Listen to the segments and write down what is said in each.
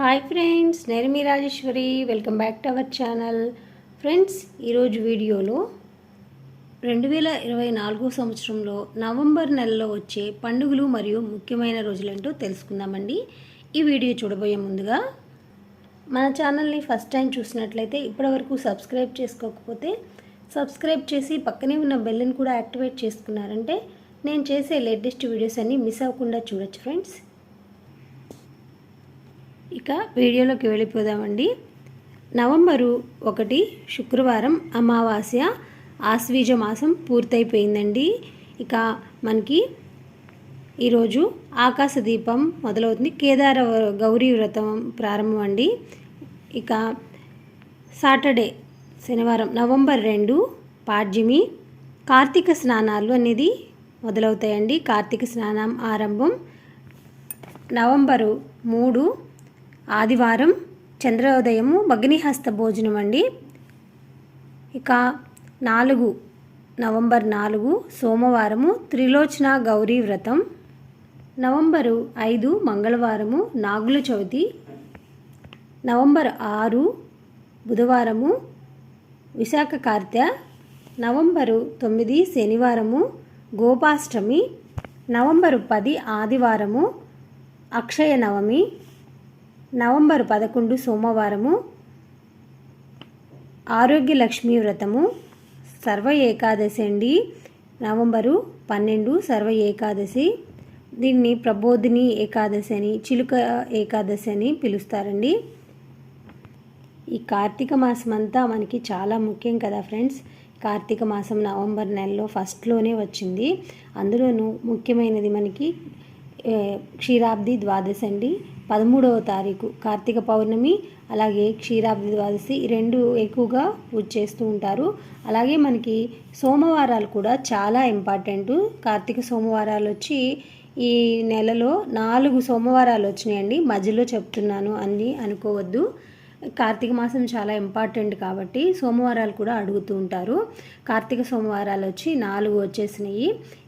Hi friends, నేను మీ Rajeshwari. Welcome back to our channel. Friends, ఈరోజు వీడియోలో 2024 సంవత్సరంలో నవంబర్ నెలలో వచ్చే పండుగలు మరియు ముఖ్యమైన రోజులేంటో తెలుసుకుందామండి. ఈ వీడియో చూడబోయే ముందుగా మన ఛానల్ని ఫస్ట్ టైం చూసినట్లయితే ఇప్పటివరకు సబ్స్క్రైబ్ చేసుకోకపోతే సబ్స్క్రైబ్ చేసి పక్కనే ఉన్న బెల్ని కూడా యాక్టివేట్ చేసుకున్నారంటే నేను చేసే లేటెస్ట్ వీడియోస్ అన్నీ మిస్ అవ్వకుండా చూడొచ్చు ఫ్రెండ్స్. ఇక వీడియోలోకి వెళ్ళిపోదామండి. నవంబరు 1 శుక్రవారం అమావాస్య, ఆశ్వీజ మాసం పూర్తయిపోయిందండి. ఇక మనకి ఈరోజు ఆకాశ దీపం మొదలవుతుంది. కేదార గౌరీ వ్రతం ప్రారంభం అండి. ఇక సాటర్డే శనివారం నవంబర్ 2 పాడ్యమి, కార్తీక స్నానాలు అనేది మొదలవుతాయండి. కార్తీక స్నానం ఆరంభం. నవంబరు 3 ఆదివారం, చంద్రోదయము, అగ్నిహస్త భోజనం అండి. ఇక నవంబర్ 4 సోమవారము, త్రిలోచన గౌరీ వ్రతం. నవంబరు 5 మంగళవారము, నాగుల చవితి. నవంబర్ 6 బుధవారము, విశాఖ కార్తె. నవంబరు 9 శనివారము, గోపాష్టమి. నవంబరు 10 ఆదివారము, అక్షయ నవమి. నవంబర్ 11 సోమవారము, ఆరోగ్య లక్ష్మీ వ్రతము, సర్వ ఏకాదశి అండి. నవంబరు 12 సర్వ ఏకాదశి. దీన్ని ప్రబోధిని ఏకాదశి అని, చిలుక ఏకాదశి అని పిలుస్తారండి. ఈ కార్తీక మాసం అంతా మనకి చాలా ముఖ్యం కదా ఫ్రెండ్స్. కార్తీక మాసం నవంబర్ నెలలో ఫస్ట్లోనే వచ్చింది. అందులోనూ ముఖ్యమైనది మనకి క్షీరాబ్ది ద్వాదశి అండి. 13వ తారీఖు కార్తీక పౌర్ణమి, అలాగే క్షీరాబ్ది ద్వాదశి, ఈ రెండు ఎక్కువగా పూజ చేస్తూ ఉంటారు. అలాగే మనకి సోమవారాలు కూడా చాలా ఇంపార్టెంట్. కార్తీక సోమవారాలు వచ్చి ఈ నెలలో 4 సోమవారాలు వచ్చినాయండి. మధ్యలో చెప్తున్నాను అని అనుకోవద్దు. కార్తీక మాసం చాలా ఇంపార్టెంట్ కాబట్టి సోమవారాలు కూడా అడుగుతూ ఉంటారు. కార్తీక సోమవారాలు వచ్చి 4 వచ్చేసినాయి.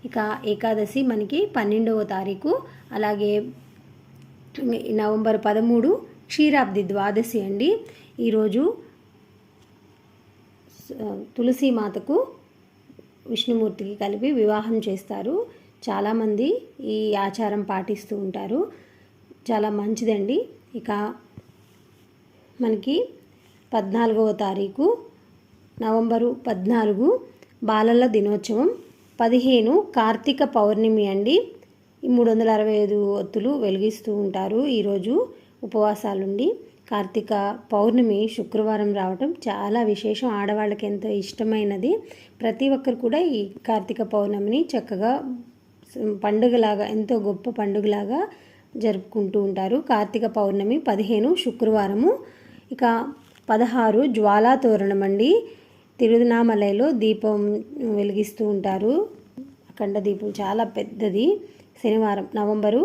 ఇక ఏకాదశి మనకి 12వ తారీఖు, అలాగే నవంబర్ 13 క్షీరాబ్ది ద్వాదశి అండి. ఈరోజు తులసి మాతకు విష్ణుమూర్తికి కలిపి వివాహం చేస్తారు. చాలామంది ఈ ఆచారం పాటిస్తూ ఉంటారు. చాలా మంచిదండి. ఇక మనకి 14వ తారీఖు నవంబరు 14 బాలల దినోత్సవం. 15 కార్తీక పౌర్ణమి అండి. ఈ 365 ఒత్తులు వెలిగిస్తూ ఉంటారు. ఈరోజు ఉపవాసాలుండి. కార్తీక పౌర్ణమి శుక్రవారం రావటం చాలా విశేషం. ఆడవాళ్ళకి ఎంతో ఇష్టమైనది. ప్రతి ఒక్కరు కూడా ఈ కార్తీక పౌర్ణమిని చక్కగా పండుగలాగా, ఎంతో గొప్ప పండుగలాగా జరుపుకుంటూ ఉంటారు. కార్తీక పౌర్ణమి 15 శుక్రవారము. ఇక 16 జ్వాలా తోరణం అండి. తిరువన్నామలైలో దీపం వెలిగిస్తూ ఉంటారు. అఖండ దీపం చాలా పెద్దది. శనివారం నవంబరు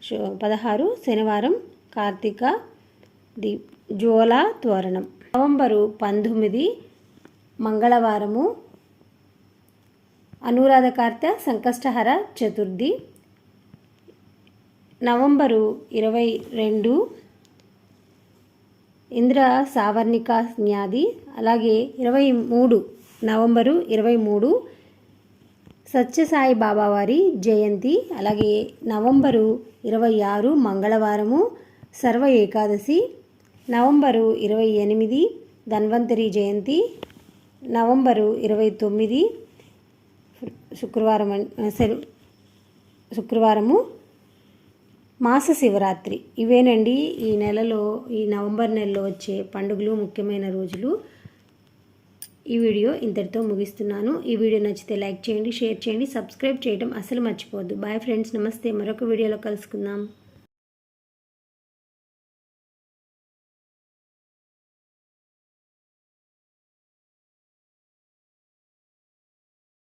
16 శనివారం కార్తీక జ్వాలా తోరణం. నవంబరు 19 మంగళవారము, అనురాధ కార్తె, సంకష్టహర చతుర్థి. నవంబరు 22 ఇంద్ర సావర్ణిక న్యాది. అలాగే నవంబరు 23 సత్యసాయి బాబా వారి జయంతి. అలాగే నవంబరు 26 మంగళవారము, సర్వ ఏకాదశి. నవంబరు 28 ధన్వంతరి జయంతి. నవంబరు 29 శుక్రవారము, మాస శివరాత్రి. ఇవేనండి ఈ నెలలో, ఈ నవంబర్ నెలలో వచ్చే పండుగలు, ముఖ్యమైన రోజులు. ఈ వీడియో ఇంతటితో ముగిస్తున్నాను. ఈ వీడియో నచ్చితే లైక్ చేయండి, షేర్ చేయండి, సబ్స్క్రైబ్ చేయడం అసలు మర్చిపోవద్దు. బాయ్ ఫ్రెండ్స్, నమస్తే. మరొక వీడియోలో కలుసుకుందాం.